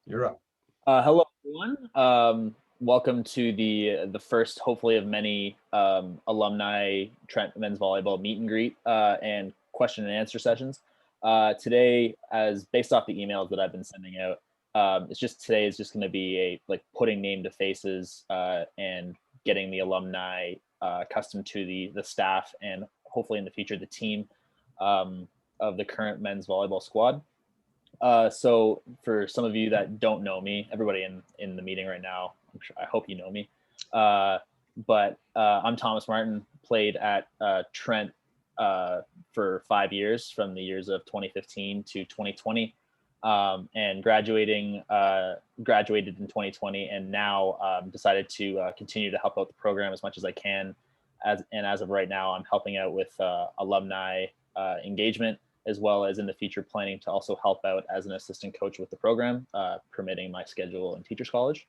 You're up. Hello, everyone. Welcome to the first, hopefully, of many alumni Trent men's volleyball meet and greet and question and answer sessions. Today, as based off the emails that I've been sending out, today is just going to be a like putting name to faces and getting the alumni accustomed to the staff and hopefully in the future the team of the current men's volleyball squad. So for some of you that don't know me, everybody in the meeting right now, I hope you know me. But I'm Thomas Martin, played at Trent for 5 years, from the years of 2015 to 2020, and graduated in 2020, and now decided to continue to help out the program as much as I can. As of right now, I'm helping out with alumni engagement, as well as in the future planning to also help out as an assistant coach with the program, permitting my schedule in Teachers College.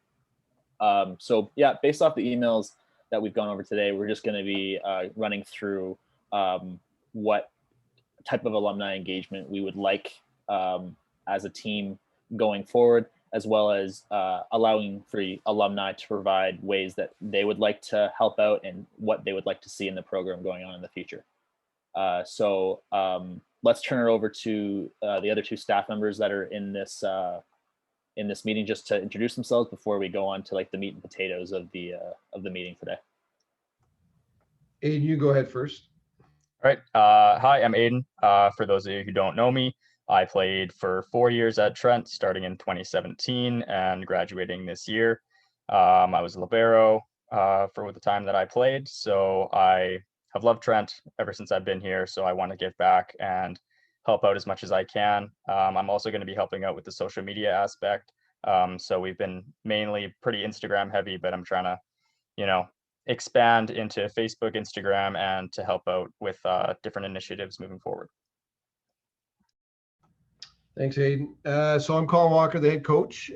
So yeah, based off the emails that we've gone over today, we're just going to be running through what type of alumni engagement we would like as a team going forward, as well as allowing for alumni to provide ways that they would like to help out and what they would like to see in the program going on in the future. So let's turn it over to the other two staff members that are in this meeting, just to introduce themselves before we go on to like the meat and potatoes of the meeting today. Aiden, you go ahead first. All right. Hi, I'm Aiden. For those of you who don't know me, I played for 4 years at Trent, starting in 2017 and graduating this year. I was a libero for the time that I played, so I have loved Trent ever since I've been here. So I want to give back and help out as much as I can. I'm also going to be helping out with the social media aspect. So we've been mainly pretty Instagram heavy, but I'm trying to, expand into Facebook, Instagram, and to help out with different initiatives moving forward. Thanks, Aiden. So I'm Colin Walker, the head coach.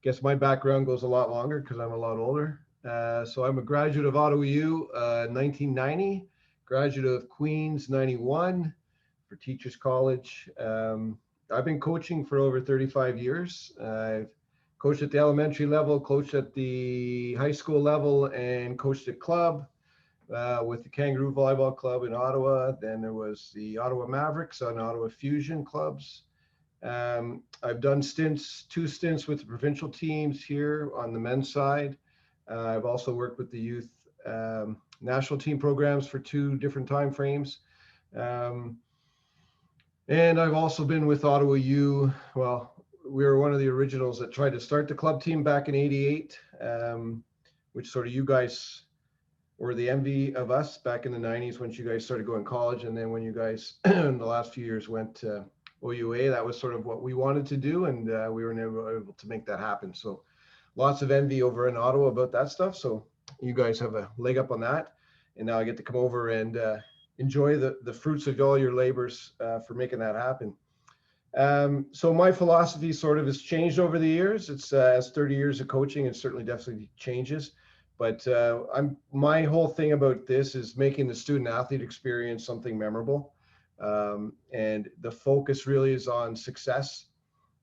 Guess my background goes a lot longer because I'm a lot older. So I'm a graduate of Ottawa U, 1990, graduate of Queen's 91 for Teachers College. I've been coaching for over 35 years. I've coached at the elementary level, coached at the high school level, and coached at club with the Kangaroo Volleyball Club in Ottawa. Then there was the Ottawa Mavericks and Ottawa Fusion clubs. I've done two stints with the provincial teams here on the men's side. I've also worked with the youth national team programs for 2 different time frames. And I've also been with Ottawa U. Well, we were one of the originals that tried to start the club team back in '88, which sort of you guys were the envy of us back in the 90s when you guys started going to college. And then when you guys in the last few years went to OUA, that was sort of what we wanted to do. And we were never able to make that happen. So lots of envy over in Ottawa about that stuff. So you guys have a leg up on that. And now I get to come over and enjoy the fruits of all your labors for making that happen. So my philosophy sort of has changed over the years. It's as 30 years of coaching, it certainly definitely changes. But my whole thing about this is making the student athlete experience something memorable. And the focus really is on success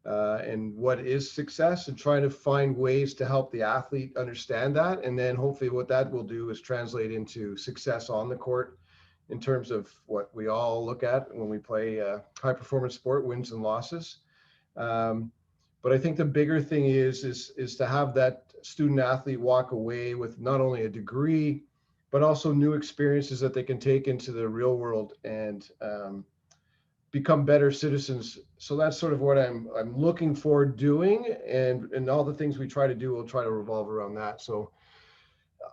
and what is success, and trying to find ways to help the athlete understand that. And then hopefully what that will do is translate into success on the court, in terms of what we all look at when we play high performance sport, wins and losses. But I think the bigger thing is to have that student athlete walk away with not only a degree, but also new experiences that they can take into the real world and become better citizens. So that's sort of what I'm looking for doing, and all the things we try to do, we'll try to revolve around that. So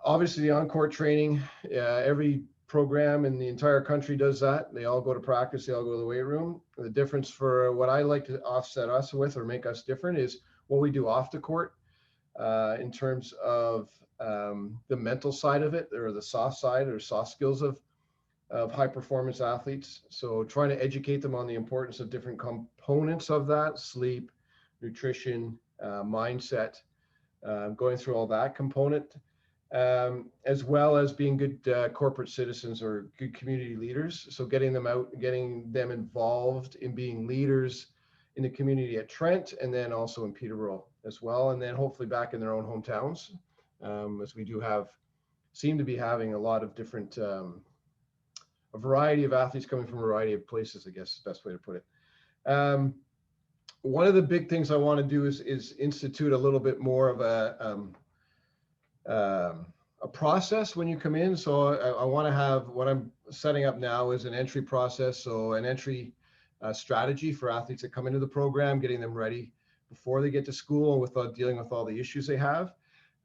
obviously the on-court training, every program in the entire country does that. They all go to practice, they all go to the weight room. The difference for what I like to offset us with or make us different is what we do off the court in terms of the mental side of it, or the soft side or soft skills of high performance athletes. So trying to educate them on the importance of different components of that: sleep, nutrition, mindset, going through all that component. As well as being good corporate citizens or good community leaders. So getting them out, getting them involved in being leaders in the community at Trent, and then also in Peterborough as well, and then hopefully back in their own hometowns, as we do seem to be having a lot of different, a variety of athletes coming from a variety of places, I guess is the best way to put it. One of the big things I want to do is institute a little bit more of a process when you come in. So I want to have, what I'm setting up now is an entry process. So an entry strategy for athletes that come into the program, getting them ready before they get to school without dealing with all the issues they have.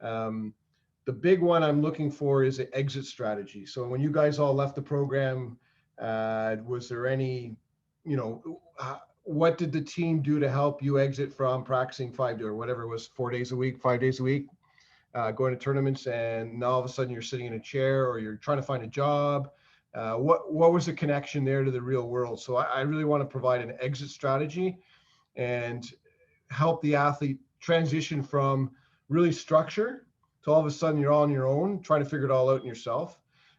The big one I'm looking for is an exit strategy. So when you guys all left the program, was there any, what did the team do to help you exit from practicing 5 or whatever it was, 4 days a week, 5 days a week, going to tournaments, and now all of a sudden you're sitting in a chair or you're trying to find a job? What was the connection there to the real world? So I really want to provide an exit strategy and help the athlete transition from really structure to all of a sudden you're on your own, trying to figure it all out in yourself.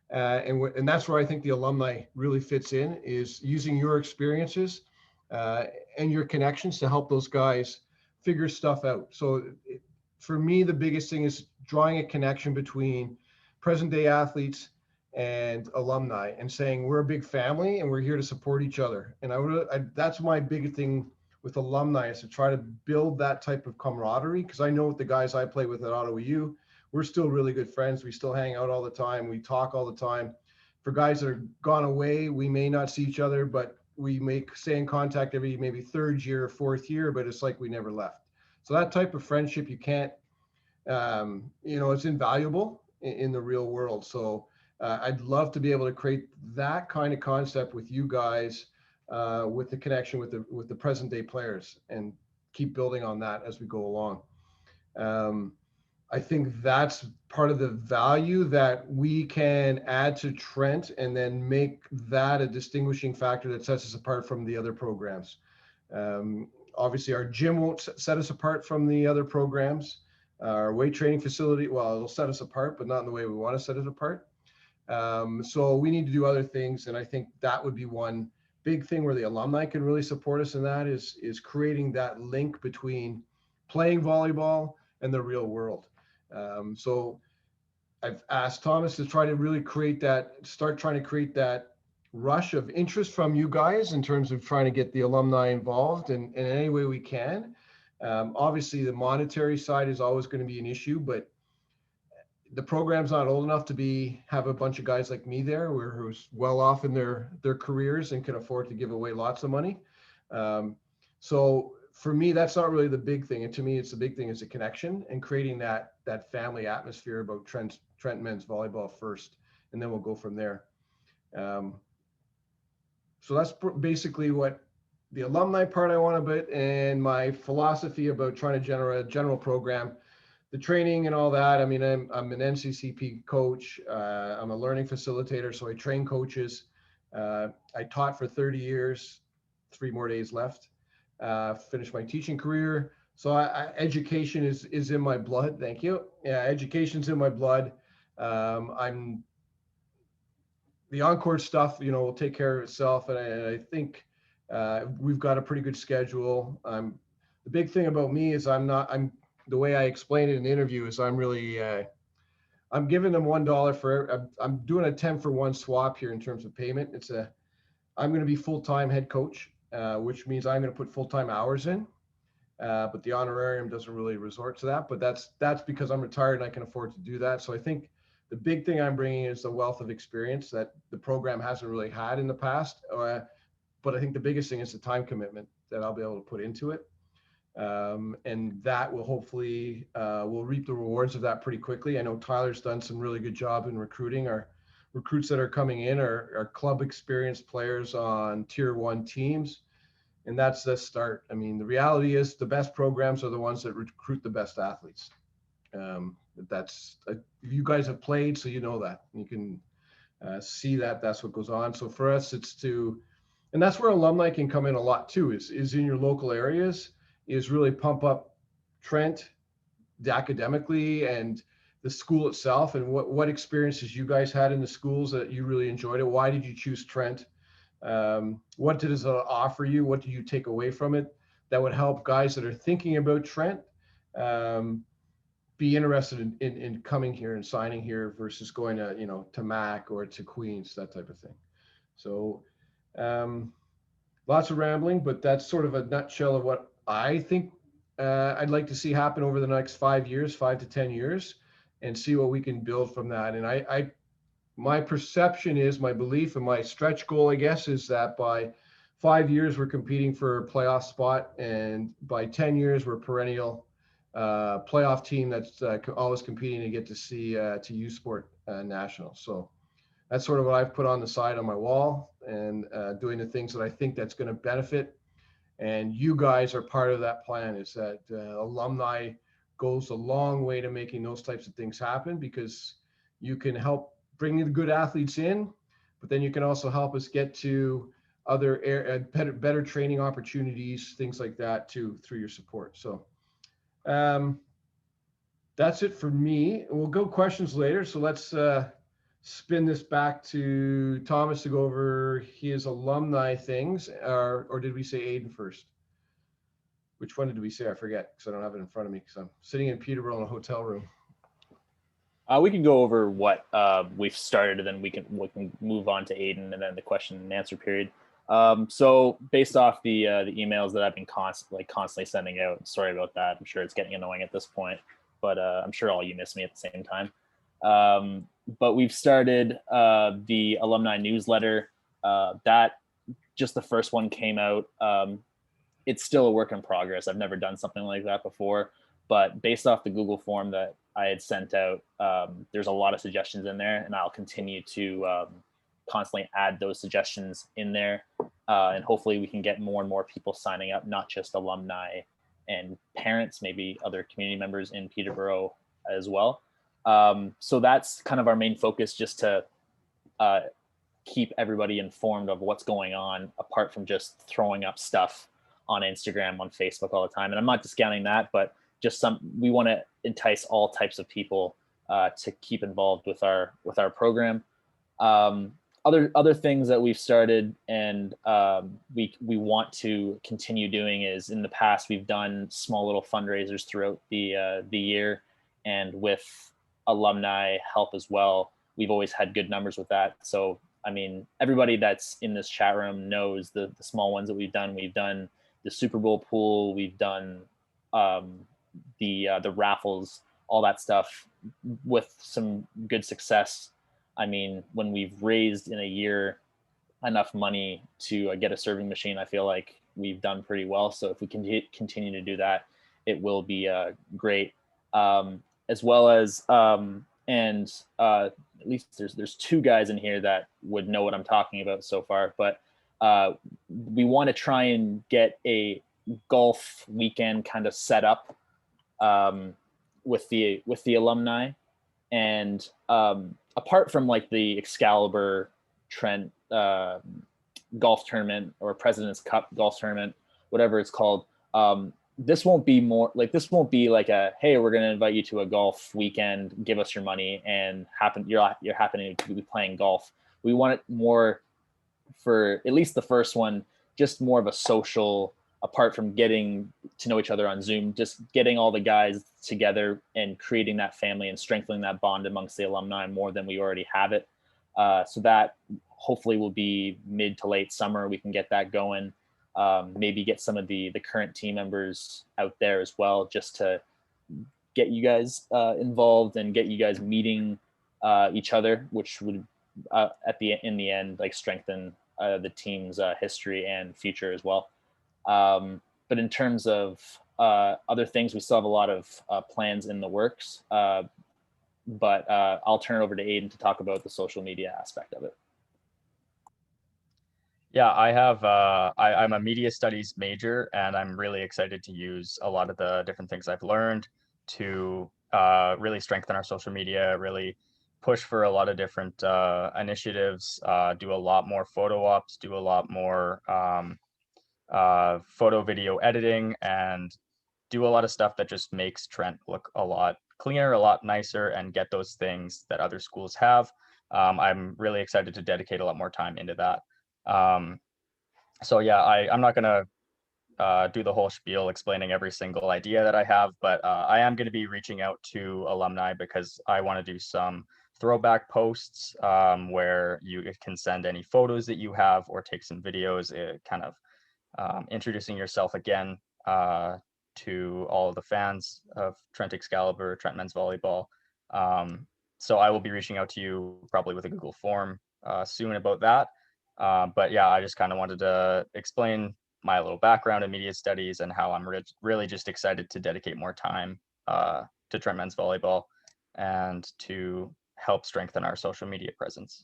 And that's where I think the alumni really fits in, is using your experiences and your connections to help those guys figure stuff out. So for me, the biggest thing is drawing a connection between present day athletes and alumni and saying, we're a big family and we're here to support each other. And that's my big thing with alumni, is to try to build that type of camaraderie, because I know with the guys I play with at Ottawa U, we're still really good friends. We still hang out all the time. We talk all the time. For guys that are gone away, we may not see each other, but we stay in contact every maybe third year or fourth year, but it's like we never left. So that type of friendship, you can't, it's invaluable in the real world. So I'd love to be able to create that kind of concept with you guys, with the connection with the present day players, and keep building on that as we go along. I think that's part of the value that we can add to Trent, and then make that a distinguishing factor that sets us apart from the other programs. Obviously, our gym won't set us apart from the other programs. Our weight training facility, well, it'll set us apart, but not in the way we want to set it apart. So we need to do other things, and I think that would be one big thing where the alumni can really support us in that, is creating that link between playing volleyball and the real world. So I've asked Thomas to try to really start trying to create that rush of interest from you guys in terms of trying to get the alumni involved in any way we can. Obviously, the monetary side is always going to be an issue, but the program's not old enough to have a bunch of guys like me there who's well off in their careers and can afford to give away lots of money. So for me, that's not really the big thing. And to me, it's the big thing is the connection and creating that family atmosphere about Trent men's volleyball first, and then we'll go from there. So that's basically what the alumni part I want a bit, and my philosophy about trying to generate a general program, the training and all that. I mean, I'm an NCCP coach. I'm a learning facilitator, so I train coaches. I taught for 30 years, 3 more days left. Finished my teaching career. So education is in my blood. Thank you. Yeah, education's in my blood. The on-court stuff, will take care of itself. And I think we've got a pretty good schedule. The big thing about me is the way I explained it in the interview is I'm really, I'm giving them $1 for, I'm doing a 10 for 1 swap here in terms of payment. I'm going to be full-time head coach, which means I'm going to put full-time hours in, but the honorarium doesn't really resort to that. But that's because I'm retired and I can afford to do that. So I think the big thing I'm bringing is the wealth of experience that the program hasn't really had in the past. But I think the biggest thing is the time commitment that I'll be able to put into it. And that will hopefully, we'll reap the rewards of that pretty quickly. I know Tyler's done some really good job in recruiting. Our recruits that are coming in are club experienced players on tier 1 teams. And that's the start. I mean, the reality is the best programs are the ones that recruit the best athletes. You guys have played, so you know that. You can see that's what goes on. So for us, and that's where alumni can come in a lot too, is in your local areas, is really pump up Trent academically and the school itself, and what experiences you guys had in the schools that you really enjoyed it. Why did you choose Trent? What does it offer you? What do you take away from it? that would help guys that are thinking about Trent be interested in coming here and signing here versus going to, you know, to Mac or to Queens, that type of thing. So lots of rambling, but that's sort of a nutshell of what I think I'd like to see happen over the next 5 years, 5 to 10 years, and see what we can build from that. And my perception is, my belief and my stretch goal, I guess, is that by 5 years we're competing for a playoff spot, and by 10 years we're perennial playoff team that's always competing to get to see to U Sport National. So that's sort of what I've put on the side on my wall, and doing the things that I think that's going to benefit. And you guys are part of that plan. Is that alumni goes a long way to making those types of things happen, because you can help bring the good athletes in, but then you can also help us get to other better training opportunities, things like that too, through your support. So that's it for me. We'll go questions later. So let's spin this back to Thomas to go over his alumni things, or did we say Aiden first? Which one did we say? I forget, because I don't have it in front of me, because I'm sitting in Peterborough in a hotel room. We can go over what we've started, and then we can move on to Aiden, and then the question and answer period. So based off the emails that I've been constantly sending out, sorry about that. I'm sure it's getting annoying at this point, but I'm sure all you miss me at the same time. But we've started the alumni newsletter. That just the first one came out. It's still a work in progress. I've never done something like that before, but based off the Google form that I had sent out, there's a lot of suggestions in there, and I'll continue to constantly add those suggestions in there. And hopefully we can get more and more people signing up, not just alumni and parents, maybe other community members in Peterborough as well. So that's kind of our main focus, just to keep everybody informed of what's going on, apart from just throwing up stuff on Instagram, on Facebook all the time. And I'm not discounting that, but just we want to entice all types of people to keep involved with our program. Other things that we've started and we want to continue doing is, in the past we've done small little fundraisers throughout the year, and with alumni help as well, we've always had good numbers with that. So I mean, everybody that's in this chat room knows the small ones that we've done. We've done the Super Bowl pool, we've done the raffles, all that stuff with some good success. I mean, when we've raised in a year enough money to get a serving machine, I feel like we've done pretty well. So if we can continue to do that, it will be great. As well as, at least there's two guys in here that would know what I'm talking about so far, but we want to try and get a golf weekend kind of set up with the alumni. And apart from like the Excalibur Trent golf tournament or President's Cup golf tournament, whatever it's called, this won't be like a, hey, we're going to invite you to a golf weekend, give us your money, and you're happening to be playing golf. We want it more, for at least the first one, just more of a social, apart from getting to know each other on Zoom, just getting all the guys together and creating that family and strengthening that bond amongst the alumni more than we already have it. So that hopefully will be mid to late summer. We can get that going. Maybe get some of the current team members out there as well, just to get you guys involved and get you guys meeting each other, which would in the end, like, strengthen the team's history and future as well. But in terms of other things, we still have a lot of plans in the works. But I'll turn it over to Aiden to talk about the social media aspect of it. Yeah, I'm a media studies major, and I'm really excited to use a lot of the different things I've learned to really strengthen our social media, really push for a lot of different initiatives, do a lot more photo ops, do a lot more photo video editing, and do a lot of stuff that just makes Trent look a lot cleaner, a lot nicer, and get those things that other schools have. I'm really excited to dedicate a lot more time into that. So yeah, I'm not gonna do the whole spiel explaining every single idea that I have, but I am going to be reaching out to alumni because I want to do some throwback posts where you can send any photos that you have or take some videos, kind of introducing yourself again to all of the fans of Trent Excalibur, Trent Men's Volleyball. So I will be reaching out to you probably with a Google form soon about that. But yeah, I just kind of wanted to explain my little background in media studies and how I'm really just excited to dedicate more time to Trent Men's Volleyball and to help strengthen our social media presence.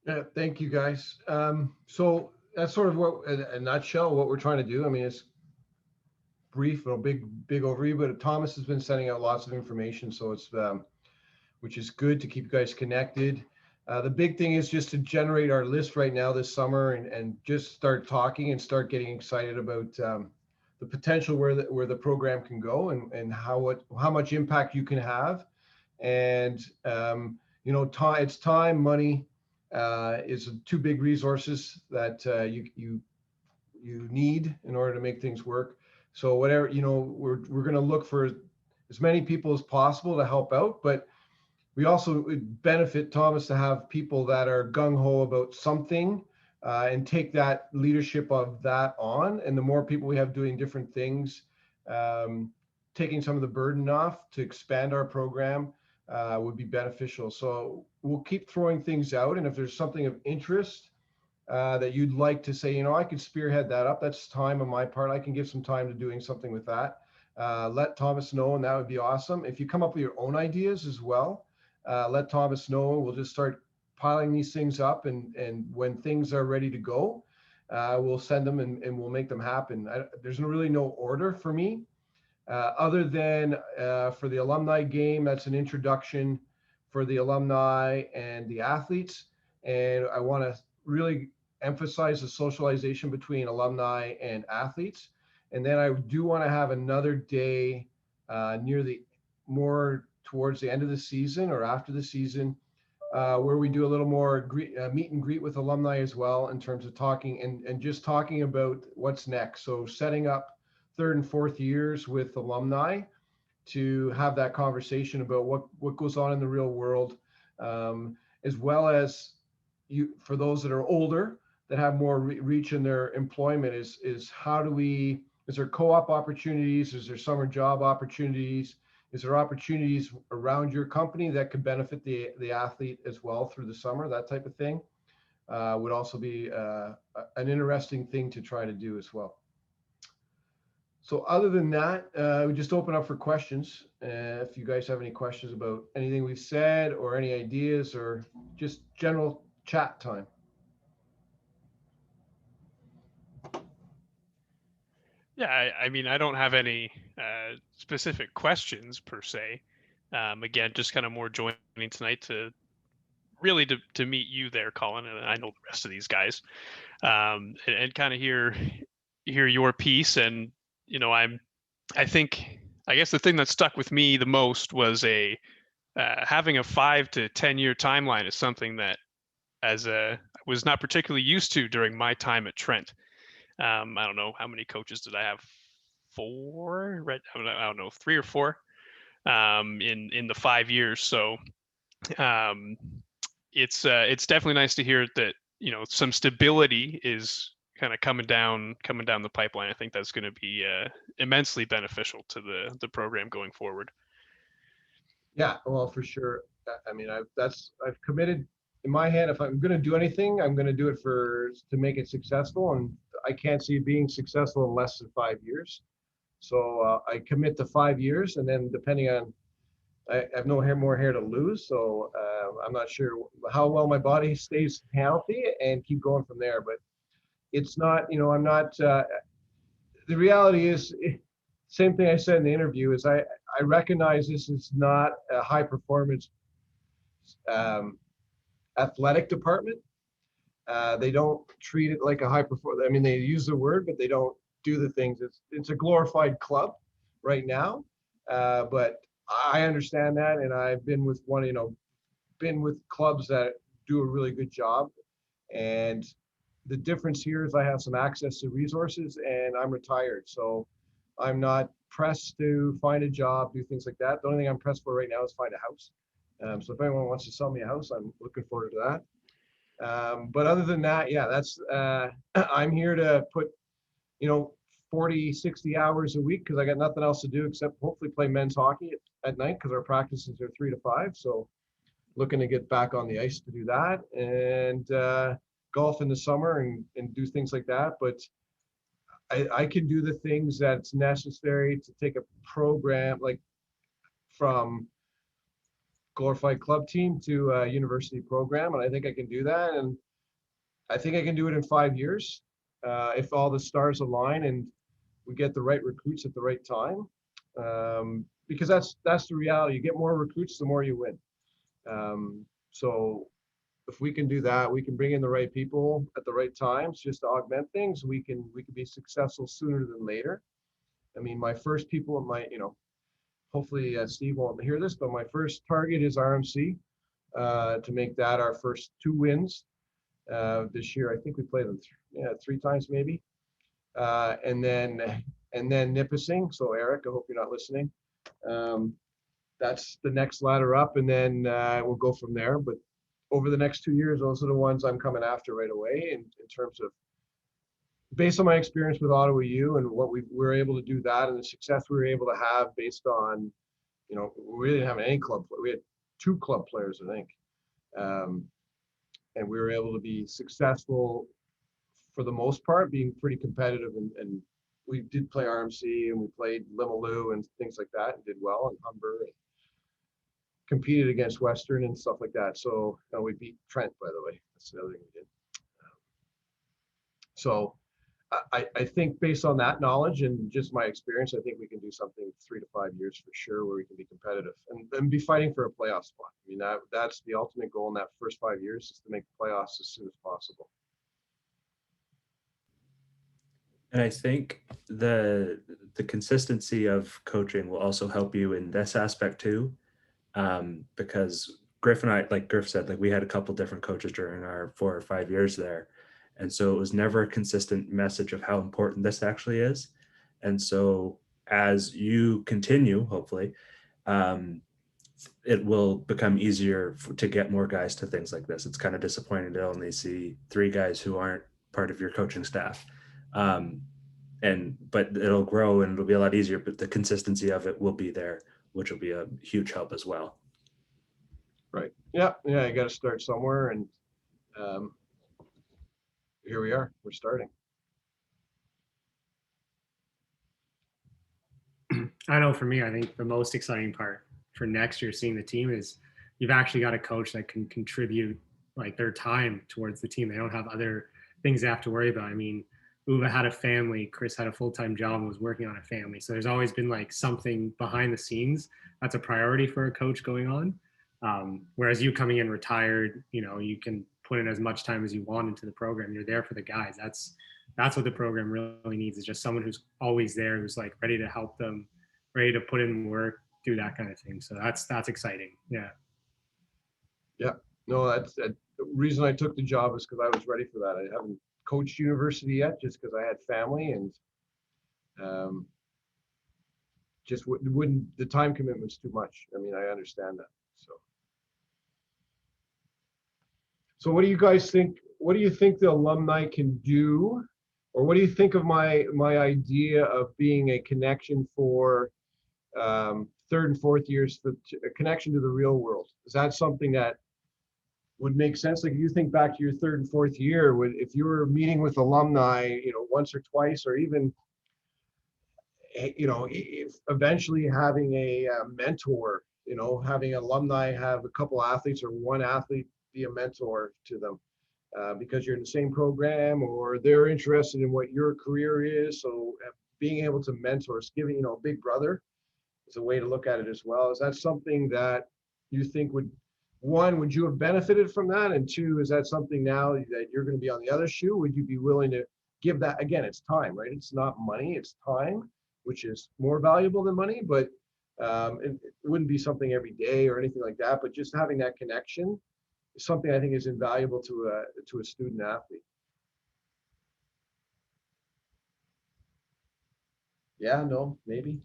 Yeah, thank you guys. So that's sort of what, in a nutshell, what we're trying to do. I mean, it's brief, a big overview, but Thomas has been sending out lots of information, so it's which is good to keep you guys connected. The big thing is just to generate our list right now this summer and just start talking and start getting excited about the potential where the program can go and how much impact you can have. And you know, it's time, money is two big resources that you need in order to make things work. So whatever, you know, we're going to look for as many people as possible to help out, but we also would benefit, Thomas, to have people that are gung-ho about something and take that leadership of that on. And the more people we have doing different things, taking some of the burden off to expand our program would be beneficial. So we'll keep throwing things out. And if there's something of interest that you'd like to say, you know, I could spearhead that up, that's time on my part. I can give some time to doing something with that. Let Thomas know, and that would be awesome. If you come up with your own ideas as well, let Thomas know. We'll just start piling these things up, and when things are ready to go, we'll send them and we'll make them happen. There's really no order for me, other than for the alumni game. That's an introduction for the alumni and the athletes, and I want to really emphasize the socialization between alumni and athletes. And then I do want to have another day near the more towards the end of the season or after the season, where we do a little more meet and greet with alumni as well, in terms of talking and just talking about what's next. So setting up third and fourth years with alumni to have that conversation about what goes on in the real world, as well as for those that are older that have more reach in their employment, is how do we, is there co-op opportunities? Is there summer job opportunities? Is there opportunities around your company that could benefit the athlete as well through the summer? That type of thing would also be an interesting thing to try to do as well. So other than that, we just open up for questions. If you guys have any questions about anything we've said or any ideas or just general chat time. Yeah, I mean, I don't have any specific questions per se. Again, just kind of more joining tonight to really to meet you there, Colin, and I know the rest of these guys, and kind of hear your piece. And you know, I guess the thing that stuck with me the most was having a 5 to 10 year timeline is something that I was not particularly used to during my time at Trent. I don't know how many coaches did I have? 4, right? I don't know, 3 or 4 in the 5 years. So it's definitely nice to hear that, you know, some stability is kind of coming down the pipeline. I think that's going to be immensely beneficial to the program going forward. Yeah, well, for sure. I mean, I've committed in my head. If I'm going to do anything, I'm going to do it to make it successful, and I can't see it being successful in less than 5 years. So I commit to 5 years, and then depending on, I have no more hair to lose, so I'm not sure how well my body stays healthy, and keep going from there. But it's not, you know, I'm not. The reality is, same thing I said in the interview, is I recognize this is not a high performance athletic department. They don't treat it like a high performance. I mean, they use the word, but they don't do the things. It's a glorified club right now, but I understand that, and I've been with been with clubs that do a really good job, and the difference here is I have some access to resources and I'm retired. So I'm not pressed to find a job, do things like that. The only thing I'm pressed for right now is find a house. So if anyone wants to sell me a house, I'm looking forward to that. But other than that, yeah, that's I'm here to put, 40, 60 hours a week because I got nothing else to do except hopefully play men's hockey at night because our practices are 3 to 5. So looking to get back on the ice to do that, and golf in the summer and do things like that. But I can do the things that's necessary to take a program like from glorified club team to a university program. And I think I can do that. And I think I can do it in 5 years if all the stars align and we get the right recruits at the right time. Because that's the reality. You get more recruits, the more you win. So if we can do that, we can bring in the right people at the right times just to augment things. We can be successful sooner than later. I mean, my first people in my, hopefully Steve won't hear this, but my first target is RMC to make that our first 2 wins this year. I think we played them 3 times maybe, and then Nipissing. So Eric, I hope you're not listening. That's the next ladder up, and then we'll go from there. But over the next 2 years, those are the ones I'm coming after right away in terms of, based on my experience with Ottawa U and what we were able to do that and the success we were able to have based on, we didn't have any club. We had 2 club players, I think. And we were able to be successful for the most part, being pretty competitive. And we did play RMC and we played Limoilou and things like that and did well, and Humber. And competed against Western and stuff like that. So we beat Trent, by the way. That's the other thing we did. So I think based on that knowledge and just my experience, I think we can do something 3 to 5 years for sure where we can be competitive and be fighting for a playoff spot. I mean, that's the ultimate goal in that first 5 years, is to make the playoffs as soon as possible. And I think the consistency of coaching will also help you in this aspect too. Because Griff and I, like Griff said, like we had a couple different coaches during our 4 or 5 years there. And so it was never a consistent message of how important this actually is. And so as you continue, hopefully, it will become easier to get more guys to things like this. It's kind of disappointing to only see 3 guys who aren't part of your coaching staff. But it'll grow and it'll be a lot easier, but the consistency of it will be there, which will be a huge help as well. Right. Yeah. You got to start somewhere, and here we are. We're starting. I know for me, I think the most exciting part for next year seeing the team is you've actually got a coach that can contribute like their time towards the team. They don't have other things they have to worry about. I mean, Uwe had a family, Chris had a full-time job and was working on a family. So there's always been like something behind the scenes that's a priority for a coach going on. Whereas you coming in retired, you can put in as much time as you want into the program. You're there for the guys. That's what the program really needs, is just someone who's always there, who's like ready to help them, ready to put in work, do that kind of thing. So that's exciting. Yeah. Yeah. No, that's the reason I took the job is because I was ready for that. I haven't coached university yet just because I had family and just wouldn't, the time commitment's too much. I mean, I understand that. So what do you guys think? What do you think the alumni can do? Or what do you think of my idea of being a connection for 3rd and 4th years, for a connection to the real world? Is that something that would make sense? Like, if you think back to your 3rd and 4th year, if you were meeting with alumni, once or twice, or even, if eventually having a mentor, having alumni have a couple athletes or one athlete be a mentor to them, because you're in the same program or they're interested in what your career is. So being able to mentor, giving, big brother is a way to look at it as well. Is that something that you think would you have benefited from that? And 2, is that something now that you're going to be on the other shoe? Would you be willing to give that? Again, it's time, right? It's not money, it's time, which is more valuable than money, but it wouldn't be something every day or anything like that. But just having that connection is something I think is invaluable to a student athlete. Yeah, no, maybe.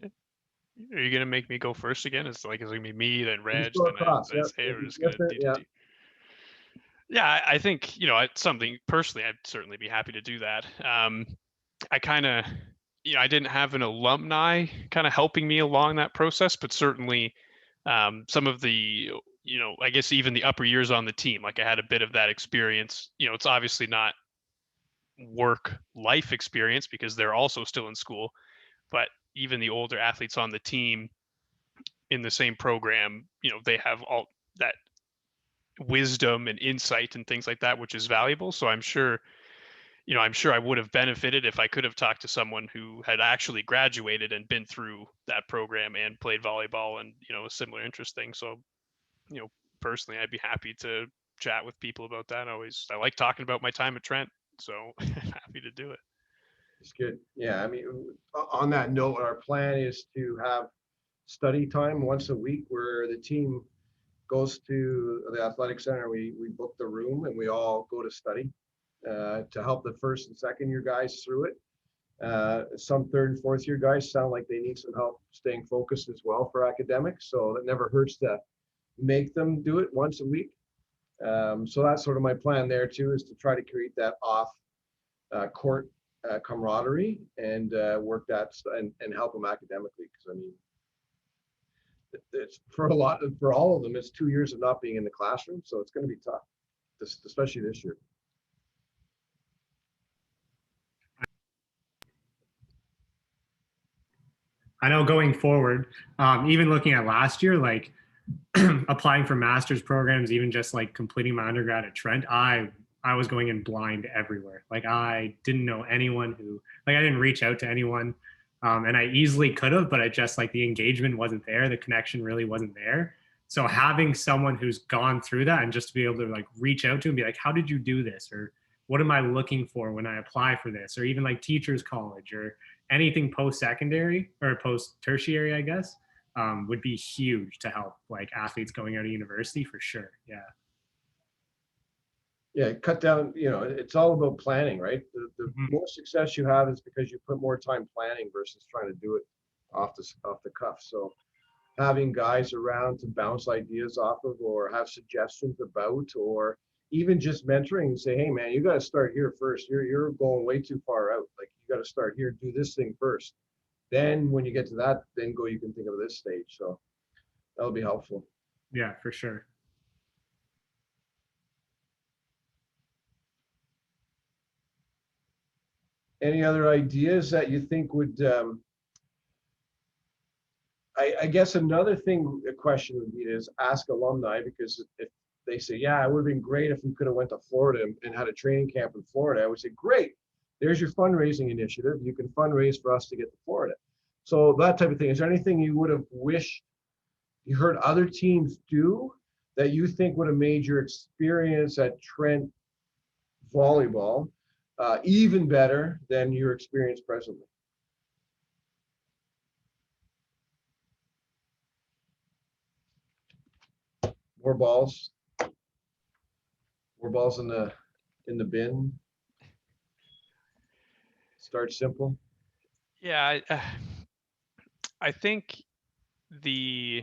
Are you gonna make me go first again? It's gonna be me, then You just Reg, go then across. Yeah. Isaiah. We're just gonna Different, do. yeah. Yeah, I think it's something personally. I'd certainly be happy to do that. I kind of, I didn't have an alumni kind of helping me along that process, but certainly some of the, I guess even the upper years on the team, like I had a bit of that experience. It's obviously not work life experience because they're also still in school, but even the older athletes on the team in the same program, they have all that wisdom and insight and things like that, which is valuable. So I'm sure I would have benefited if I could have talked to someone who had actually graduated and been through that program and played volleyball and, a similar interest thing. So, personally, I'd be happy to chat with people about that. I like talking about my time at Trent, so happy to do it. It's good. Yeah, I mean, on that note, our plan is to have study time once a week where the team goes to the athletic center. We book the room and we all go to study to help the first and second year guys through it. Some third and fourth year guys sound like they need some help staying focused as well for academics. So it never hurts to make them do it once a week. So that's sort of my plan there too, is to try to create that off court camaraderie and work that and help them academically. Because I mean, it's for all of them, it's 2 years of not being in the classroom. So it's going to be tough, especially this year. I know going forward, even looking at last year, like applying for master's programs, even just like completing my undergrad at Trent, I was going in blind everywhere. Like I didn't know anyone I didn't reach out to anyone. And I easily could have, but I just like the engagement wasn't there. The connection really wasn't there. So having someone who's gone through that and just to be able to like reach out to and be like, how did you do this? Or what am I looking for when I apply for this? Or even like teachers college or anything post-secondary or post-tertiary, I guess, would be huge to help like athletes going out of university for sure. Yeah. Yeah, cut down, it's all about planning, right? The more success you have is because you put more time planning versus trying to do it off the cuff. So having guys around to bounce ideas off of or have suggestions about, or even just mentoring and say, hey man, you got to start here first. You're going way too far out. Like you got to start here, do this thing first. Then when you get to that, then you can think of this stage. So that'll be helpful. Yeah, for sure. Any other ideas that you think would, I guess another thing, a question would be is ask alumni, because if they say, yeah, it would have been great if we could have went to Florida and had a training camp in Florida, I would say, great, there's your fundraising initiative. You can fundraise for us to get to Florida. So that type of thing. Is there anything you would have wished you heard other teams do that you think would have made your experience at Trent volleyball even better than your experience presently? More balls in the bin. Start simple. Yeah, I think the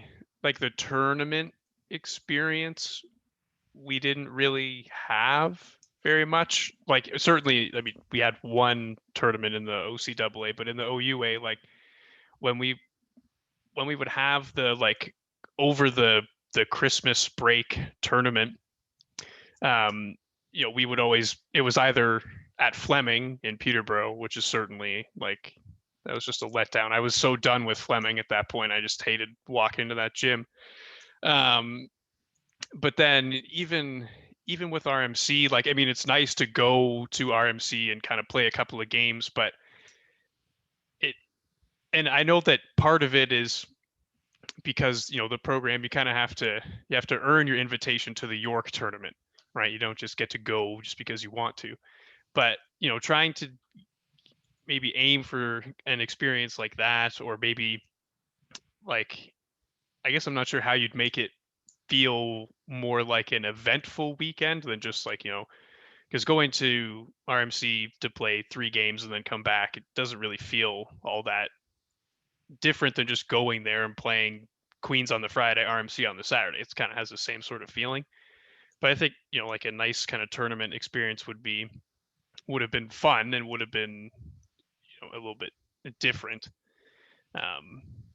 tournament experience we didn't really have very much. Like certainly, I mean, we had one tournament in the OCAA, but in the OUA, like when we would have the over the Christmas break tournament, we would always, it was either at Fleming in Peterborough, which is certainly that was just a letdown. I was so done with Fleming at that point. I just hated walking into that gym. But then even with RMC, I mean, it's nice to go to RMC and kind of play a couple of games, but and I know that part of it is because, the program, you kind of have to earn your invitation to the York tournament, right? You don't just get to go just because you want to, but, trying to maybe aim for an experience like that, or maybe I guess I'm not sure how you'd make it feel more like an eventful weekend than just because going to RMC to play 3 games and then come back, it doesn't really feel all that different than just going there and playing Queens on the Friday, RMC on the Saturday. It's kind of has the same sort of feeling. But I think, like a nice kind of tournament experience would have been fun and would have been, a little bit different.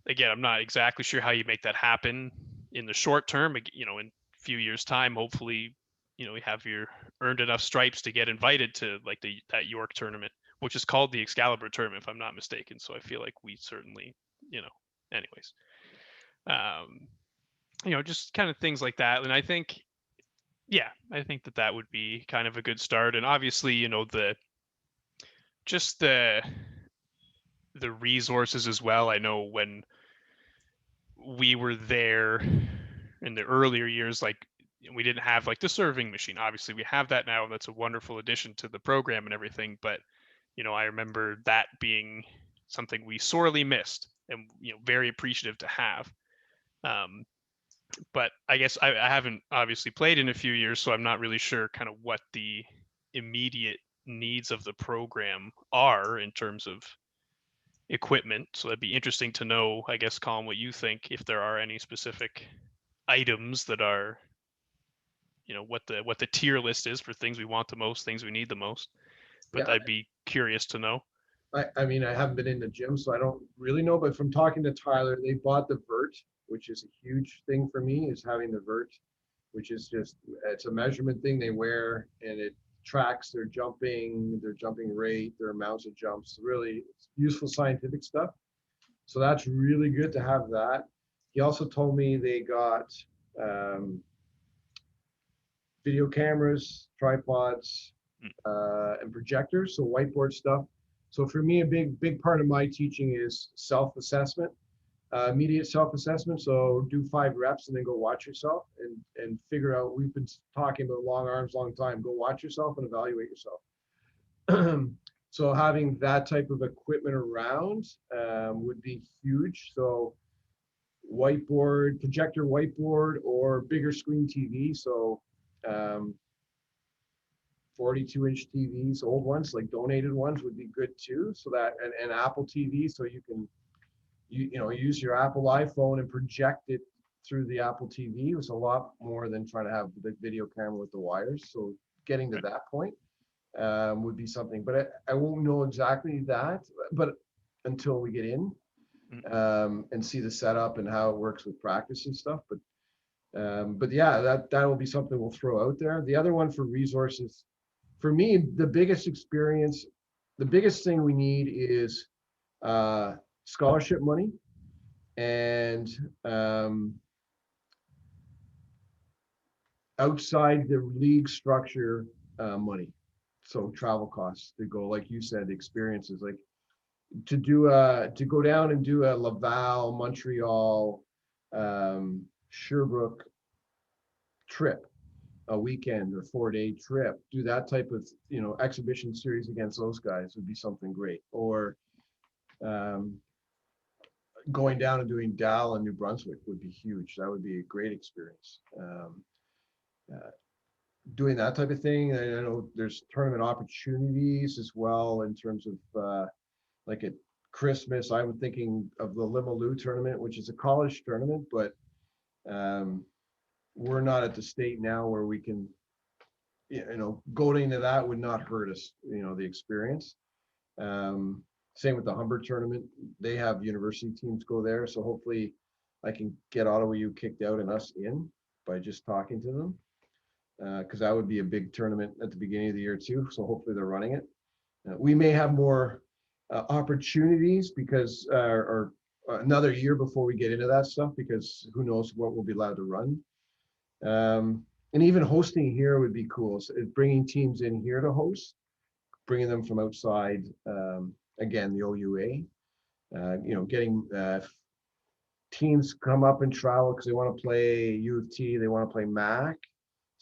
Again, I'm not exactly sure how you make that happen in the short term. In a few years' time, hopefully, you have your earned enough stripes to get invited to like that York tournament, which is called the Excalibur tournament, if I'm not mistaken. So I feel like we certainly, anyways, just kind of things like that. And I think, I think that would be kind of a good start. And obviously, just the resources as well. I know when we were there in the earlier years, like we didn't have like the serving machine. Obviously we have that now. That's a wonderful addition to the program and everything. But, I remember that being something we sorely missed and, very appreciative to have. But I guess I haven't obviously played in a few years, so I'm not really sure kind of what the immediate needs of the program are in terms of equipment. So that'd be interesting to know, I guess, Colin, what you think, if there are any specific items that are, what the tier list is for things we want the most, things we need the most. But Yeah. I'd be curious to know. I mean, I haven't been in the gym, so I don't really know, but from talking to Tyler, they bought the vert, which is a huge thing for me, is having the vert, which is just, it's a measurement thing they wear, and it tracks their jumping rate, their amounts of jumps. Really useful scientific stuff. So that's really good to have that. He also told me they got video cameras, tripods, and projectors, so whiteboard stuff. So for me, a big part of my teaching is self-assessment, immediate self-assessment. So do 5 reps and then go watch yourself and figure out, we've been talking about long arms, long time, go watch yourself and evaluate yourself. So having that type of equipment around would be huge. So whiteboard, projector whiteboard, or bigger screen TV. So 42-inch TVs, old ones, like donated ones, would be good too. So that, and Apple TV, so you can use your Apple iPhone and project it through the Apple TV. Was a lot more than trying to have the video camera with the wires. So getting to that point would be something, but I won't know exactly that, but until we get in and see the setup and how it works with practice and stuff. But yeah, that will be something we'll throw out there. The other one for resources, for me, the biggest thing we need is scholarship money and outside the league structure money. So travel costs to go, like you said, experiences, like to go down and do a Laval, Montreal, Sherbrooke trip, a weekend or 4-day trip, do that type of exhibition series against those guys would be something great. Or going down and doing Dal in New Brunswick would be huge. That would be a great experience. Doing that type of thing. I know there's tournament opportunities as well in terms of like at Christmas. I'm thinking of the Limaloo tournament, which is a college tournament, but we're not at the state now where we can, going to that would not hurt us, the experience. Same with the Humber tournament. They have university teams go there. So hopefully I can get Ottawa U kicked out and us in by just talking to them. Because that would be a big tournament at the beginning of the year too. So hopefully they're running it. We may have more opportunities because, or another year before we get into that stuff, because who knows what we'll be allowed to run. And even hosting here would be cool. So bringing teams in here to host, bringing them from outside, again, the OUA, getting teams come up and travel because they want to play U of T, they want to play MAC.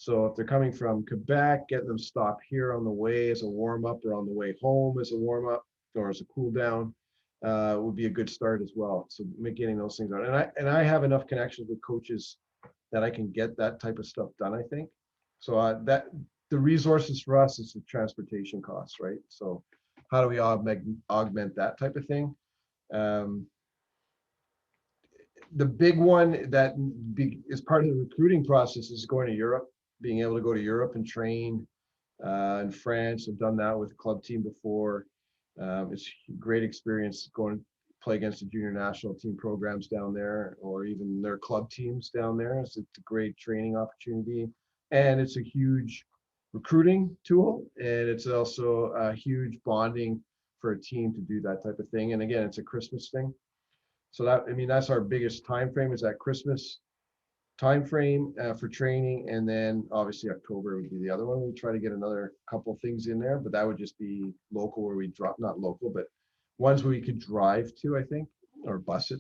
So if they're coming from Quebec, get them stop here on the way as a warm-up or on the way home as a warm-up or as a cool down would be a good start as well. So getting those things out. And I have enough connections with coaches that I can get that type of stuff done, I think. So that the resources for us is the transportation costs, right? So how do we augment that type of thing? the big one that is part of the recruiting process is going to Europe, being able to go to Europe and train in France. I've done that with a club team before. It's a great experience going to play against the junior national team programs down there, or even their club teams down there. So it's a great training opportunity, and it's a huge recruiting tool, and it's also a huge bonding for a team to do that type of thing. And again, it's a Christmas thing. So that, I mean, that's our biggest time frame, is that Christmas time frame for training. And then obviously October would be the other one. We try to get another couple of things in there, but that would just be local, where we drop, not local, but ones where we could drive to, I think, or bus to.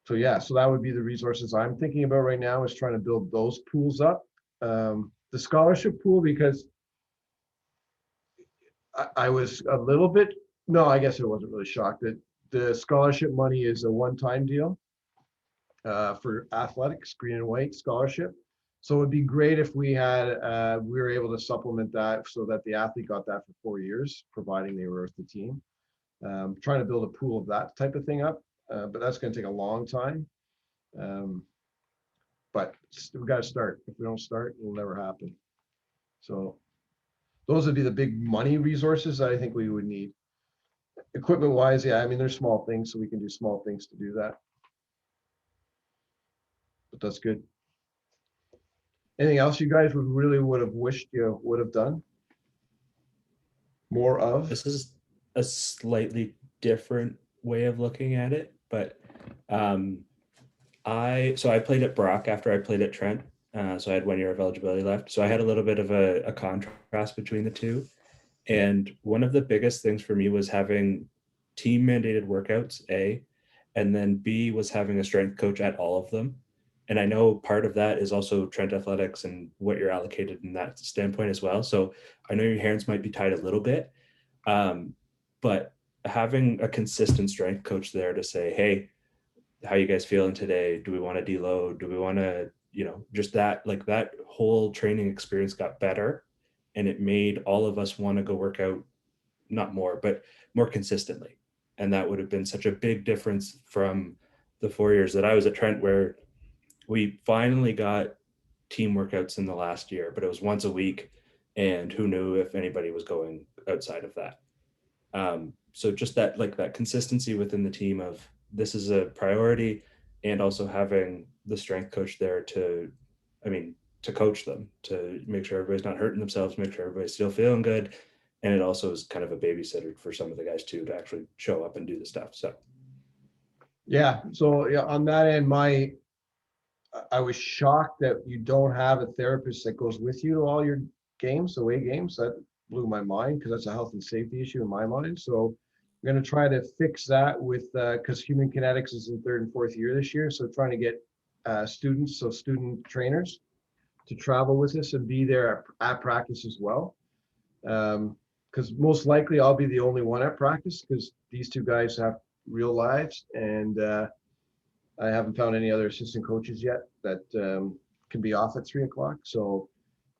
So yeah, so that would be the resources I'm thinking about right now, is trying to build those pools up. The scholarship pool, because I was a little bit, no, I guess I wasn't really shocked that the scholarship money is a one-time deal for athletics, green and white scholarship. So it'd be great if we had, we were able to supplement that so that the athlete got that for 4 years, providing they were with the team. Trying to build a pool of that type of thing up, but that's going to take a long time. But we've got to start. If we don't start, it will never happen. So those would be the big money resources that I think we would need. Equipment wise, yeah, I mean, there's small things, so we can do small things to do that. But that's good. Anything else you guys would have wished you would have done more of? This is a slightly different way of looking at it, but I played at Brock after I played at Trent. So I had 1 year of eligibility left. So I had a little bit of a contrast between the two. And one of the biggest things for me was having team mandated workouts, A, and then B was having a strength coach at all of them. And I know part of that is also Trent Athletics and what you're allocated in that standpoint as well. So I know your hands might be tied a little bit, but having a consistent strength coach there to say, hey, how you guys feeling today? Do we want to deload? Do we want to, just that, like that whole training experience got better, and it made all of us want to go work out, not more, but more consistently. And that would have been such a big difference from the 4 years that I was at Trent, where we finally got team workouts in the last year, but it was once a week, and who knew if anybody was going outside of that. So just that, like that consistency within the team of this is a priority, and also having the strength coach there to coach them, to make sure everybody's not hurting themselves, make sure everybody's still feeling good. And it also is kind of a babysitter for some of the guys too, to actually show up and do the stuff. So yeah, so yeah, on that end, I was shocked that you don't have a therapist that goes with you to all your games, away games. That blew my mind, because that's a health and safety issue in my mind. So I'm going to try to fix that with, because Human Kinetics is in 3rd and 4th year this year. So trying to get students, so student trainers, to travel with us and be there at practice as well. Because most likely I'll be the only one at practice, because these two guys have real lives, and I haven't found any other assistant coaches yet that can be off at 3 o'clock. So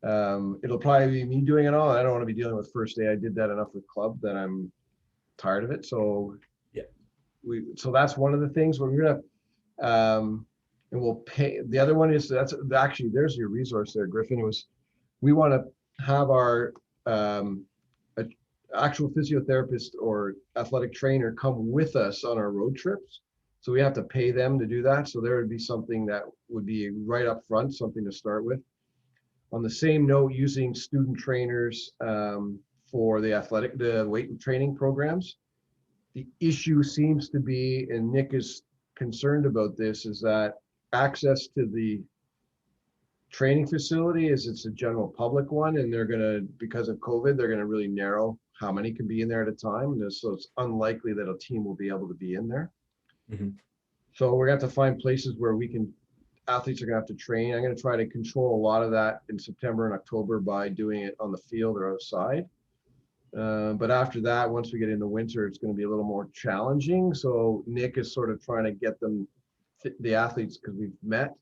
it'll probably be me doing it all. I don't want to be dealing with first day. I did that enough with club that I'm tired of it. So yeah, so that's one of the things we're gonna and we'll pay. The other one is, that's actually, there's your resource there, Griffin. We want to have our actual physiotherapist or athletic trainer come with us on our road trips. So we have to pay them to do that. So there would be something that would be right up front, something to start with. On the same note, using student trainers for the weight training programs. The issue seems to be, and Nick is concerned about this, is that access to the training facility it's a general public one, and they're gonna, because of COVID, they're gonna really narrow how many can be in there at a time. And so it's unlikely that a team will be able to be in there. Mm-hmm. So we're gonna have to find places where athletes are gonna have to train. I'm gonna try to control a lot of that in September and October by doing it on the field or outside. But after that, once we get into winter, it's going to be a little more challenging. So Nick is sort of trying to get the athletes, because we've met,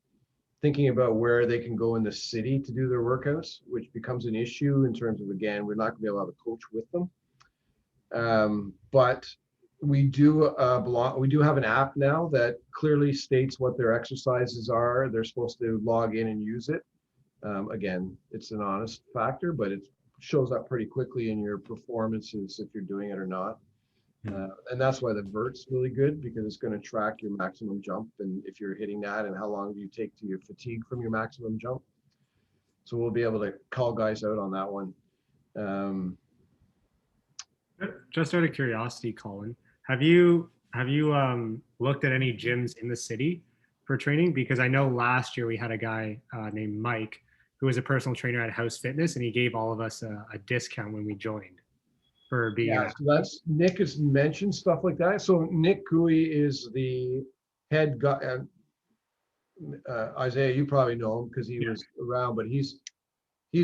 thinking about where they can go in the city to do their workouts, which becomes an issue in terms of, again, we're not going to be able to have a coach with them. But we do we do have an app now that clearly states what their exercises are. They're supposed to log in and use it. Again, it's an honest factor, but it shows up pretty quickly in your performances if you're doing it or not. And that's why the vert's really good, because it's going to track your maximum jump and if you're hitting that and how long do you take to your fatigue from your maximum jump. So we'll be able to call guys out on that one. Just out of curiosity, Colin, have you looked at any gyms in the city for training? Because I know last year we had a guy named Mike who was a personal trainer at House Fitness, and he gave all of us a discount when we joined for being. Yeah, so that's Nick has mentioned stuff like that. So Nick Cooey is the head guy. Isaiah, you probably know him because he was around, but he's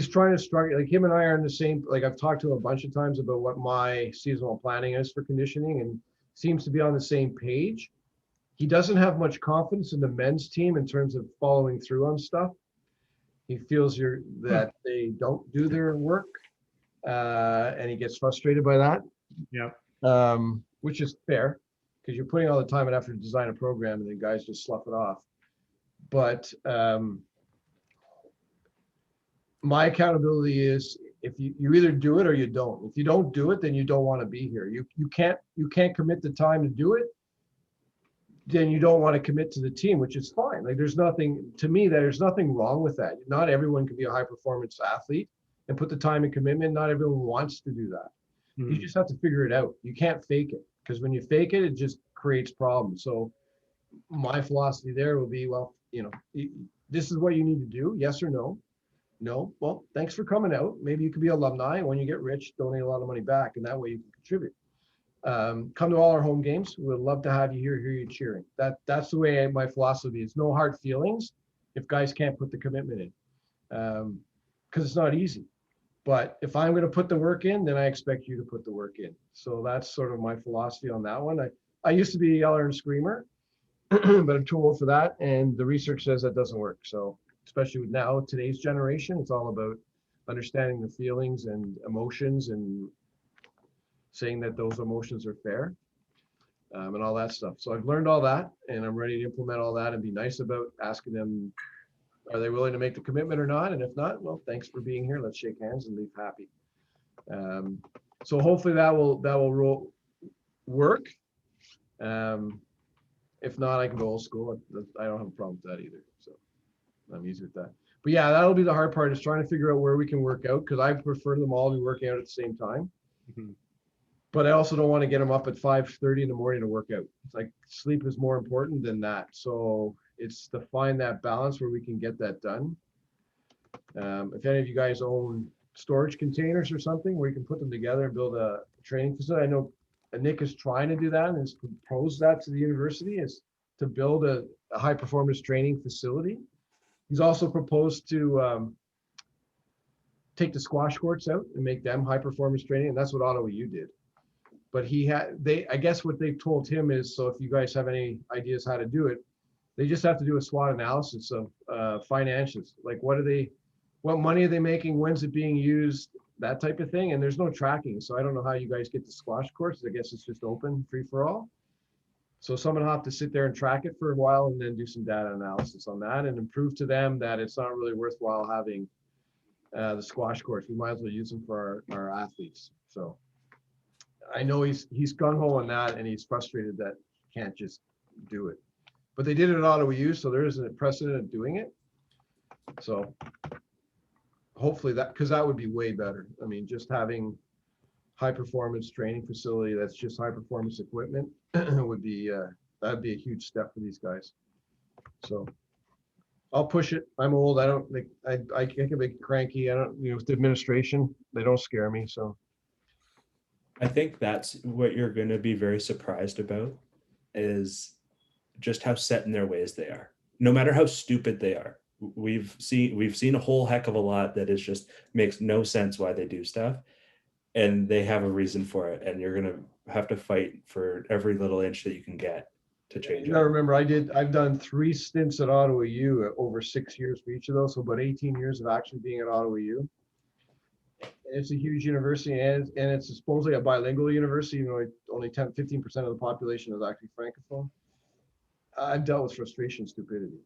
trying to struggle. Like him and I are in the same. Like I've talked to him a bunch of times about what my seasonal planning is for conditioning, and seems to be on the same page. He doesn't have much confidence in the men's team in terms of following through on stuff. He feels that they don't do their work, and he gets frustrated by that. Yeah. Which is fair, because you're putting all the time and effort to design a program, and then guys just slough it off. But my accountability is if you either do it or you don't. If you don't do it, then you don't want to be here. You can't commit the time to do it. Then you don't want to commit to the team, which is fine. Like there's nothing wrong with that. Not everyone can be a high performance athlete and put the time and commitment. Not everyone wants to do that. Mm-hmm. You just have to figure it out. You can't fake it, because when you fake it, it just creates problems. So my philosophy there will be, well, this is what you need to do. Yes or no? No. Well, thanks for coming out. Maybe you could be alumni. When you get rich, donate a lot of money back, and that way you can contribute. Come to all our home games. We'd love to have you here, hear you cheering. That's the way my philosophy is. No hard feelings if guys can't put the commitment in, because it's not easy. But if I'm going to put the work in, then I expect you to put the work in. So that's sort of my philosophy on that one. I used to be a yeller and screamer, but I'm too old for that, and the research says that doesn't work. So especially with now today's generation, it's all about understanding the feelings and emotions and saying that those emotions are fair, and all that stuff. So I've learned all that, and I'm ready to implement all that and be nice about asking them, are they willing to make the commitment or not? And if not, well, thanks for being here. Let's shake hands and leave happy. So hopefully that will work. If not, I can go old school. I don't have a problem with that either. So I'm easy with that. But yeah, that'll be the hard part, is trying to figure out where we can work out, because I prefer them all to be working out at the same time. Mm-hmm. But I also don't want to get them up at 5:30 in the morning to work out. It's like sleep is more important than that. So it's to find that balance where we can get that done. If any of you guys own storage containers or something where you can put them together and build a training facility, I know Nick is trying to do that and has proposed that to the university, is to build a high performance training facility. He's also proposed to take the squash courts out and make them high performance training, and that's what Ottawa U did. But I guess what they've told him is, so if you guys have any ideas how to do it, they just have to do a SWOT analysis of financials, like what money are they making, when's it being used, that type of thing. And there's no tracking, so I don't know how you guys get the squash courses. I guess it's just open, free for all. So someone will have to sit there and track it for a while and then do some data analysis on that and prove to them that it's not really worthwhile having the squash courts. We might as well use them for our athletes. So I know he's gung-ho on that, and he's frustrated that he can't just do it. But they did it at Ottawa U, so there is a precedent of doing it. So hopefully because that would be way better. I mean, just having high performance training facility that's just high performance equipment would be that'd be a huge step for these guys. So I'll push it. I'm old. I don't think I can be cranky. I don't, with the administration, they don't scare me. So I think that's what you're going to be very surprised about, is just how set in their ways they are. No matter how stupid they are, we've seen a whole heck of a lot that is just makes no sense why they do stuff, and they have a reason for it. And you're going to have to fight for every little inch that you can get to change. You got to remember, I've done 3 stints at Ottawa U over 6 years for each of those, so about 18 years of actually being at Ottawa U. It's a huge university, and it's supposedly a bilingual university. only 10-15% of the population is actually francophone. I've dealt with frustration, stupidity.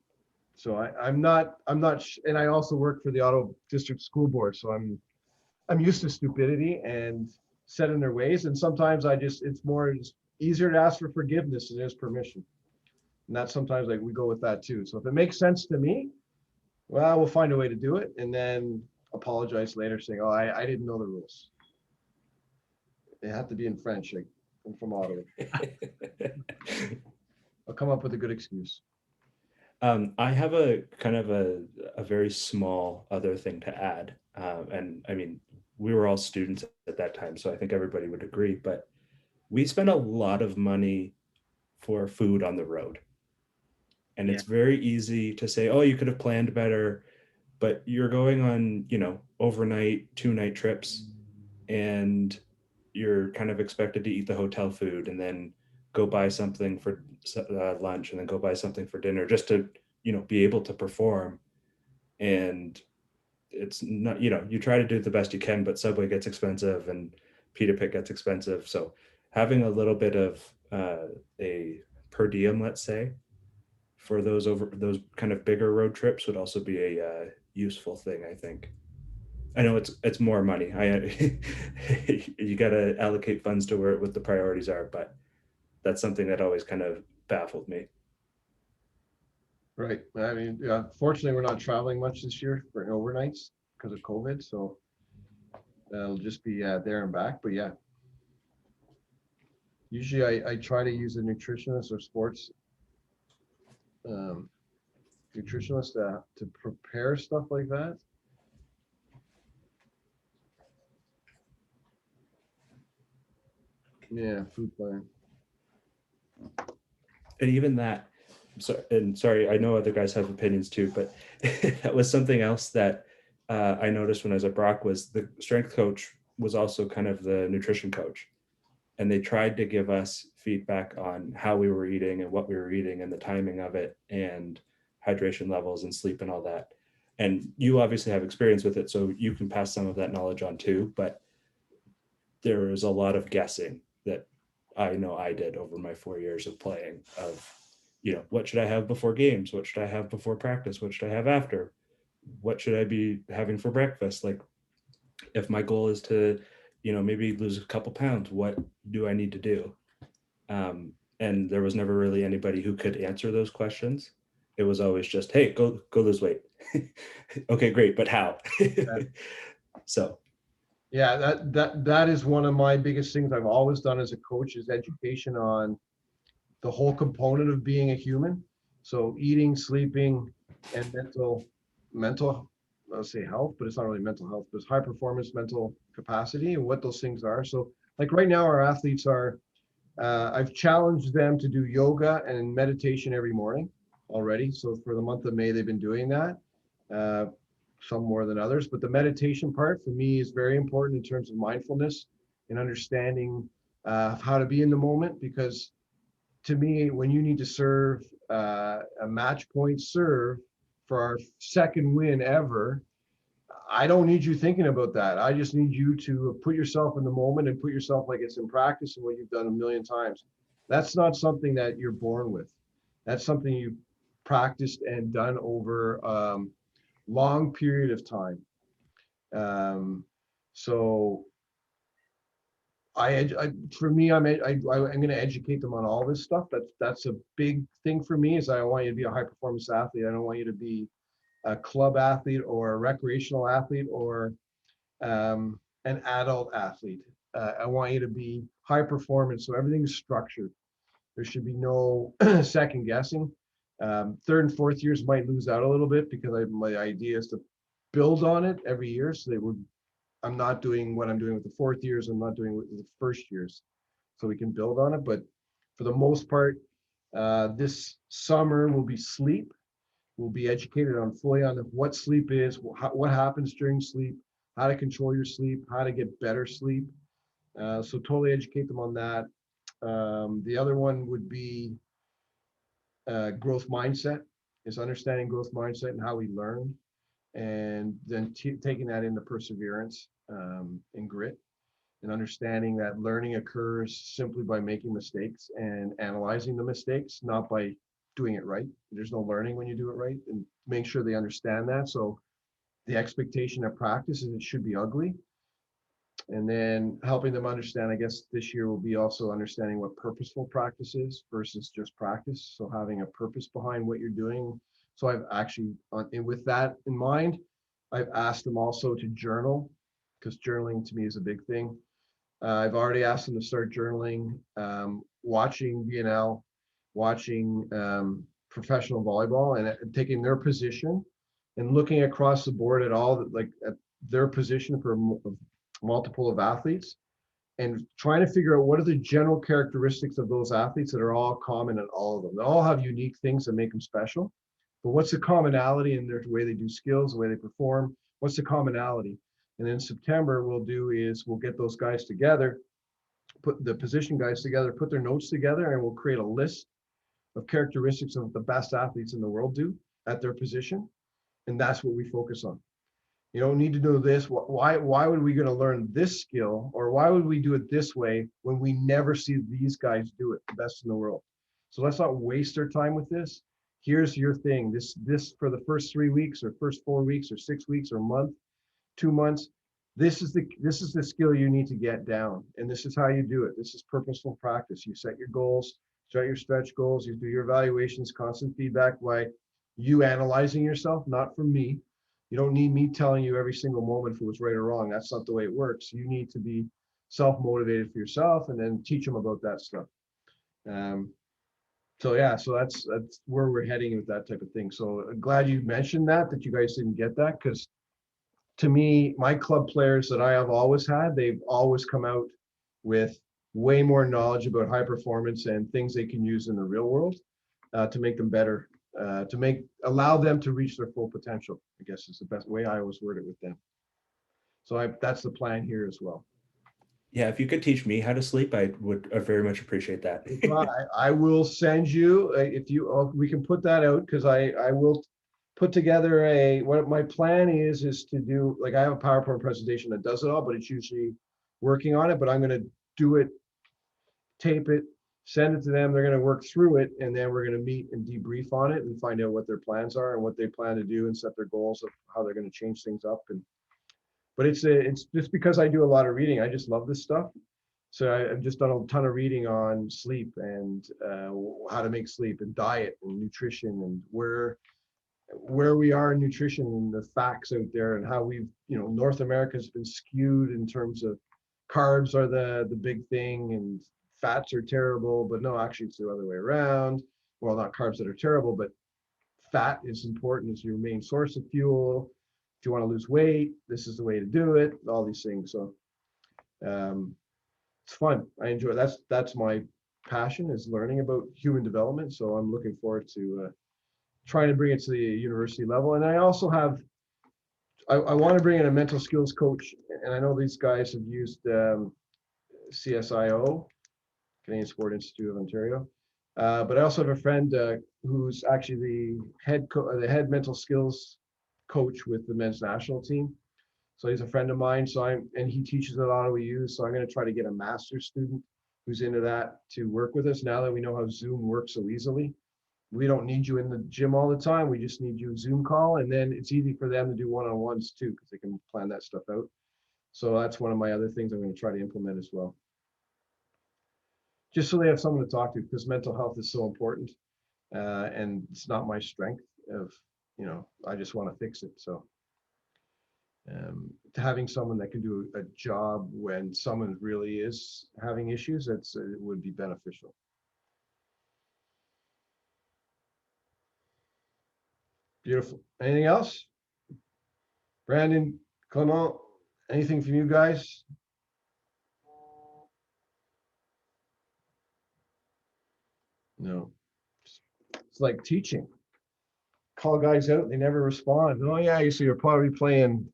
So I'm not, and I also work for the Ottawa District School Board. So I'm used to stupidity and set in their ways. And sometimes it's more just easier to ask for forgiveness than it is permission. And that's sometimes like we go with that too. So if it makes sense to me, well, we'll find a way to do it and then apologize later saying, oh, I didn't know the rules. They have to be in French. Like, I'm from Ottawa. I'll come up with a good excuse. I have a kind of a very small other thing to add. And I mean, we were all students at that time, so I think everybody would agree, but we spent a lot of money for food on the road. And it's very easy to say, oh, you could have planned better, but you're going on, overnight, 2-night trips, and you're kind of expected to eat the hotel food and then go buy something for lunch and then go buy something for dinner just to, be able to perform. And it's not, you try to do the best you can, but Subway gets expensive and Pita Pit gets expensive. So having a little bit of a per diem, let's say, for those kind of bigger road trips would also be a useful thing, I think. I know it's more money. You got to allocate funds to where what the priorities are, but that's something that always kind of baffled me. Right. I mean, yeah, fortunately, we're not traveling much this year for overnights because of COVID. So it'll just be there and back. But yeah, usually I try to use a nutritionist or sports nutritionist to prepare stuff like that. Yeah, food plan. And even that, sorry, I know other guys have opinions too, but that was something else that I noticed when I was at Brock was the strength coach was also kind of the nutrition coach. And they tried to give us feedback on how we were eating and what we were eating and the timing of it and hydration levels and sleep and all that. And you obviously have experience with it, so you can pass some of that knowledge on too, but there was a lot of guessing that I know I did over my 4 years of playing of, what should I have before games? What should I have before practice? What should I have after? What should I be having for breakfast? Like if my goal is to, maybe lose a couple pounds, what do I need to do? And there was never really anybody who could answer those questions. It was always just, hey, go lose weight. Okay, great, but how? So. Yeah, that is one of my biggest things I've always done as a coach is education on the whole component of being a human. So eating, sleeping, and mental, I'll say health, but it's not really mental health, but it's high performance mental capacity and what those things are. So like right now, our athletes are, I've challenged them to do yoga and meditation every morning already. So for the month of May, they've been doing that. Some more than others, but the meditation part for me is very important in terms of mindfulness and understanding how to be in the moment, because to me, when you need to serve a match point serve for our second win ever, I don't need you thinking about that. I just need you to put yourself in the moment and put yourself like it's in practice and what you've done a million times. That's not something that you're born with. That's something you practiced and done over long period of time. So for me, I'm going to educate them on all this stuff. That's a big thing for me is I want you to be a high performance athlete. I don't want you to be a club athlete or a recreational athlete or an adult athlete. I want you to be high performance. So everything's structured. There should be no second guessing. Third and fourth years might lose out a little bit because my idea is to build on it every year. So I'm not doing what I'm doing with the fourth years. I'm not doing with the first years. So we can build on it. But for the most part, this summer will be sleep. We'll be educated fully on what sleep is, what happens during sleep, how to control your sleep, how to get better sleep. So totally educate them on that. The other one would be growth mindset, is understanding growth mindset and how we learn, and then taking that into perseverance and grit. and understanding that learning occurs simply by making mistakes and analyzing the mistakes, not by doing it right. There's no learning when you do it right, and make sure they understand that. So the expectation of practice is it should be ugly. And then helping them understand, I guess this year will be also understanding what purposeful practice is versus just practice. So having a purpose behind what you're doing. So I've actually, and with that in mind, I've asked them also to journal, because journaling to me is a big thing. I've already asked them to start journaling, watching BNL, watching professional volleyball, and taking their position and looking across the board at all, like at their position for multiple of athletes, and trying to figure out what are the general characteristics of those athletes that are all common in all of them. They all have unique things that make them special, but what's the commonality in their way they do skills, the way they perform? What's the commonality? And in September, we'll get those guys together, put the position guys together, put their notes together, and we'll create a list of characteristics of the best athletes in the world do at their position. And that's what we focus on. You don't need to know this. Why would we going to learn this skill, or why would we do it this way when we never see these guys do it, the best in the world? So let's not waste our time with this. Here's your thing. This for the first 3 weeks or first 4 weeks or 6 weeks or a month, 2 months. This is the skill you need to get down, and this is how you do it. This is purposeful practice. You set your goals, set your stretch goals. You do your evaluations, constant feedback by you analyzing yourself, not from me. You don't need me telling you every single moment if it was right or wrong. That's not the way it works. You need to be self-motivated for yourself, and then teach them about that stuff. So that's where we're heading with that type of thing. So I'm glad you mentioned that you guys didn't get that, because to me, my club players that I have always had, they've always come out with way more knowledge about high performance and things they can use in the real world to make them better, allow them to reach their full potential, I guess is the best way I always word it with them. So that's the plan here as well. Yeah, if you could teach me how to sleep, I would very much appreciate that. Well, I will send you, we can put that out, because I will put together what my plan is to do, like I have a PowerPoint presentation that does it all, but it's usually working on it, but I'm going to do it, tape it, send it to them. They're going to work through it, and then we're going to meet and debrief on it and find out what their plans are and what they plan to do and set their goals of how they're going to change things up. But it's just because I do a lot of reading. I just love this stuff. So I've just done a ton of reading on sleep and how to make sleep and diet and nutrition and where we are in nutrition and the facts out there, and how North America has been skewed in terms of carbs are the big thing and fats are terrible, but no, actually it's the other way around. Well, not carbs that are terrible, but fat is important as your main source of fuel. If you want to lose weight, this is the way to do it, all these things. So it's fun. I enjoy it. That's my passion, is learning about human development. So I'm looking forward to trying to bring it to the university level. And I also have, I want to bring in a mental skills coach. And I know these guys have used CSIO, Canadian Sport Institute of Ontario. But I also have a friend who's actually the head mental skills coach with the men's national team. So he's a friend of mine. And he teaches at Ottawa U. So I'm going to try to get a master's student who's into that to work with us, now that we know how Zoom works so easily. We don't need you in the gym all the time. We just need you Zoom call. And then it's easy for them to do one-on-ones too, because they can plan that stuff out. So that's one of my other things I'm going to try to implement as well. Just so they have someone to talk to, because mental health is so important. And it's not my strength of, I just want to fix it. So having someone that can do a job when someone really is having issues, it would be beneficial. Beautiful. Anything else? Brandon, Clement, anything from you guys? No. It's like teaching. Call guys out, they never respond. Oh yeah, so you're probably playing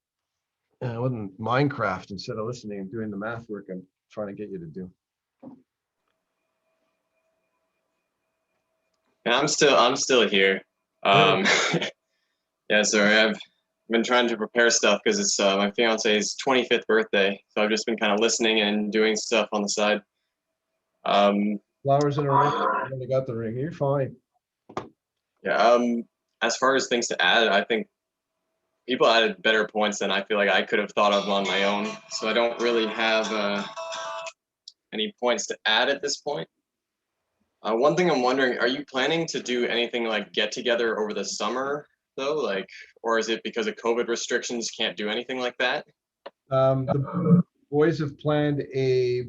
Minecraft instead of listening and doing the math work I'm trying to get you to do. Yeah, I'm still here. Yeah, sorry, been trying to prepare stuff because it's my fiance's 25th birthday. So I've just been kind of listening and doing stuff on the side. Flowers in a ring. I only got the ring. You're fine. Yeah. As far as things to add, I think people added better points than I feel like I could have thought of on my own. So I don't really have any points to add at this point. One thing I'm wondering, are you planning to do anything like get together over the summer though? Like, or is it because of COVID restrictions can't do anything like that? The boys have planned a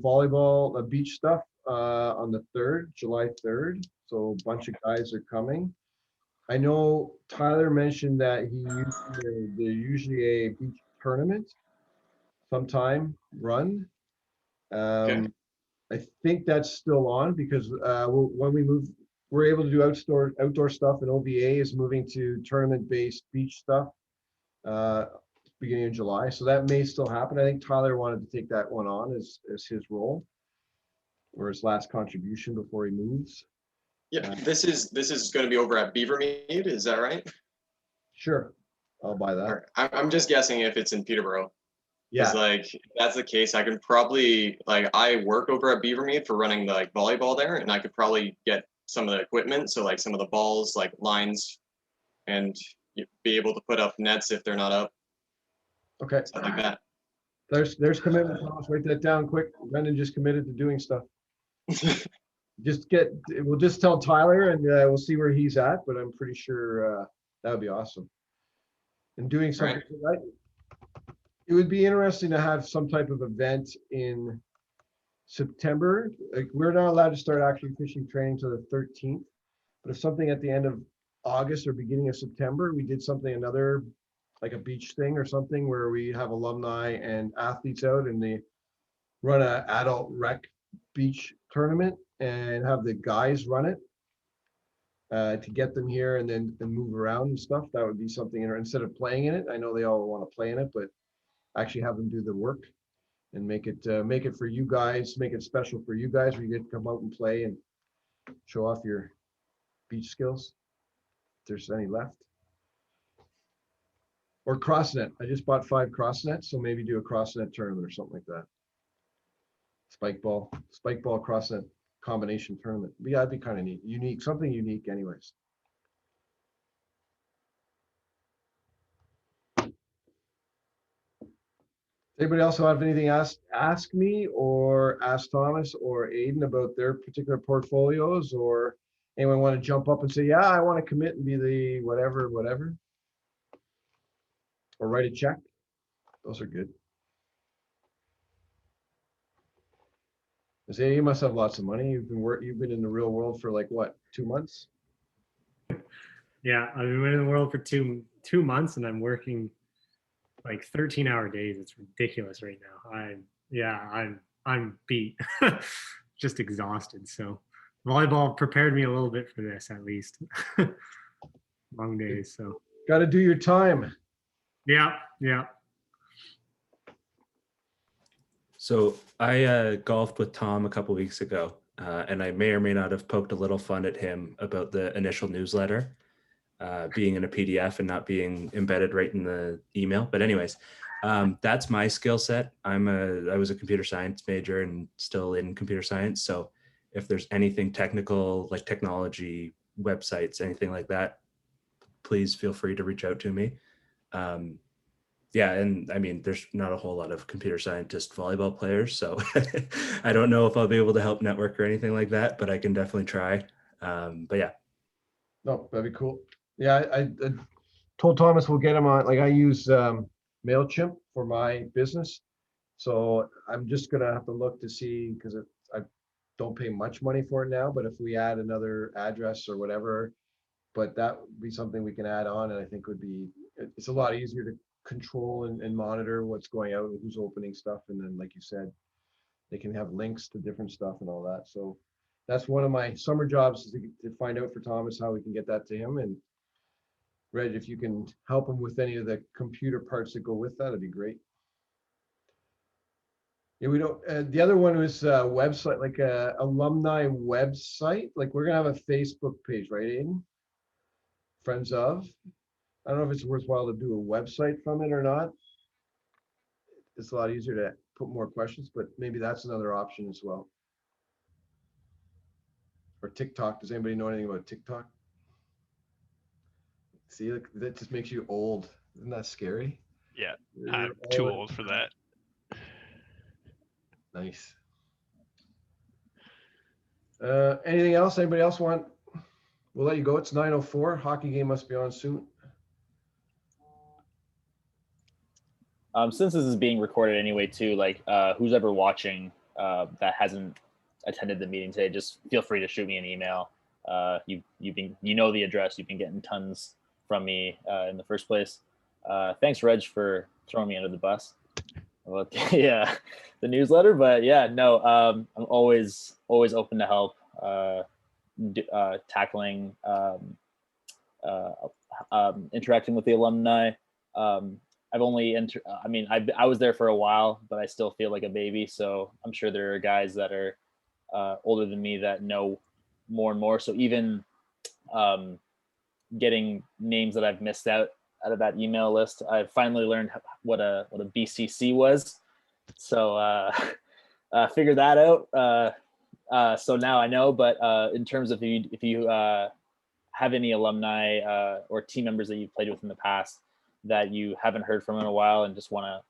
beach stuff on the 3rd, July 3rd. So a bunch of guys are coming. I know Tyler mentioned that there's usually a beach tournament sometime run. Okay. I think that's still on because when we move, we're able to do outdoor stuff, and OVA is moving to tournament-based beach stuff beginning of July. So that may still happen. I think Tyler wanted to take that one on as his role or his last contribution before he moves. Yeah, this is going to be over at Beavermead, is that right? Sure, I'll buy that. Or, I'm just guessing if it's in Peterborough. Yeah, Like if that's the case, I can probably I work over at Beavermead for running the volleyball there, and I could probably get some of the equipment, so some of the balls, lines, and be able to put up nets if they're not up. okay. Stuff like that. There's commitment. Thomas, write that down quick. Brendan just committed to doing stuff. We'll just tell Tyler and we'll see where he's at, but I'm pretty sure that would be awesome. And doing something, right. It would be interesting to have some type of event in September. Like, we're not allowed to start actually fishing training till the 13th, but if something at the end of August or beginning of September, we did another like a beach thing or something where we have alumni and athletes out and they run an adult rec beach tournament and have the guys run it to get them here and then move around and stuff. That would be something, instead of playing in it. I know they all want to play in it, but actually have them do the work and make it for you guys, make it special for you guys where you get to come out and play and show off your beach skills, if there's any left. Or crossnet. I just bought 5 crossnets, so maybe do a crossnet tournament or something like that. Spike ball crossnet combination tournament. Yeah, that'd be kind of neat. Unique, something unique anyways. Anybody else have anything ask me or ask Thomas or Aiden about their particular portfolios, or anyone want to jump up and say, yeah, I want to commit and be the whatever, or write a check? Those are good. I say, you must have lots of money. You've been in the real world for what, 2 months? Yeah, I've been in the world for two months, and I'm working 13-hour days. It's ridiculous right now. I'm beat, just exhausted. So volleyball prepared me a little bit for this, at least. Long days. So got to do your time. Yeah. So I golfed with Tom a couple weeks ago, and I may or may not have poked a little fun at him about the initial newsletter being in a PDF and not being embedded right in the email. But anyways, that's my skill set. I was a computer science major and still in computer science. So if there's anything technical, like technology, websites, anything like that, please feel free to reach out to me. Yeah, and I mean, there's not a whole lot of computer scientist volleyball players, so I don't know if I'll be able to help network or anything like that, but I can definitely try. But yeah. No, that'd be cool. Yeah, I told Thomas we'll get him on. I use MailChimp for my business, so I'm just gonna have to look to see, because I don't pay much money for it now, but if we add another address or whatever, but that would be something we can add on, and I think it's a lot easier to control and monitor what's going out and who's opening stuff. And then, like you said, they can have links to different stuff and all that. So that's one of my summer jobs, is to find out for Thomas how we can get that to him. And Reg, if you can help him with any of the computer parts that go with that, it'd be great. Yeah, we don't. The other one was a website, like a alumni website. We're gonna have a Facebook page, right, Aiden? Friends of. I don't know if it's worthwhile to do a website from it or not. It's a lot easier to put more questions, but maybe that's another option as well. Or TikTok. Does anybody know anything about TikTok? See, like, that just makes you old. Isn't that scary? Yeah, You're I'm too old for that. Nice. Anything else? Anybody else want? We'll let you go. It's 9:04. Hockey game must be on soon. Since this is being recorded anyway, too, like who's ever watching that hasn't attended the meeting today, just feel free to shoot me an email. You know the address. You've been getting tons from me in the first place. Thanks, Reg, for throwing me under the bus about the newsletter. But yeah, no, I'm always open to help tackling interacting with the alumni. I've only I mean, I was there for a while, but I still feel like a baby. So I'm sure there are guys that are older than me that know more and more. So even getting names that I've missed out of that email list, I finally learned what a BCC was. So figured that out. So now I know. But in terms of if you have any alumni or team members that you've played with in the past that you haven't heard from in a while and just want to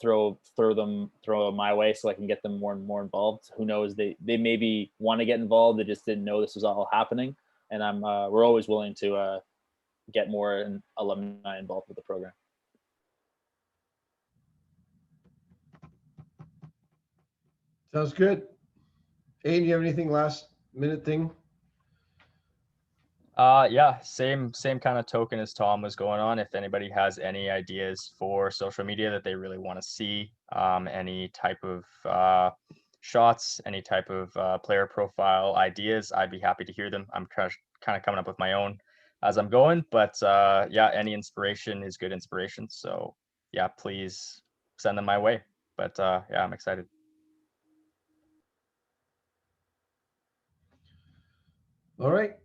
throw them my way so I can get them more and more involved. Who knows? They maybe want to get involved. They just didn't know this was all happening. And we're always willing to get more alumni involved with the program. Sounds good. Aiden, you have anything last minute thing? Yeah, same kind of token as Tom was going on. If anybody has any ideas for social media that they really want to see, any type of shots, any type of player profile ideas, I'd be happy to hear them. I'm kind of coming up with my own as I'm going, but yeah, any inspiration is good inspiration. So yeah, please send them my way. But yeah, I'm excited. All right.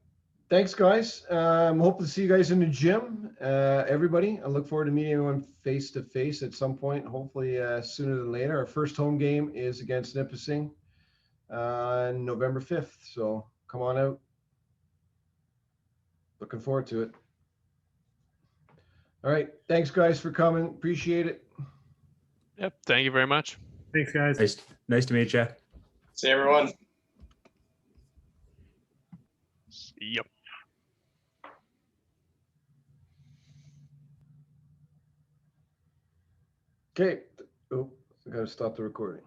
Thanks, guys. Hope to see you guys in the gym. Everybody, I look forward to meeting everyone face to face at some point, hopefully sooner than later. Our first home game is against Nipissing on November 5th. So come on out. Looking forward to it. All right. Thanks, guys, for coming. Appreciate it. Yep. Thank you very much. Thanks, guys. Nice to meet you. See everyone. Yep. Okay. Oh, I got to stop the recording.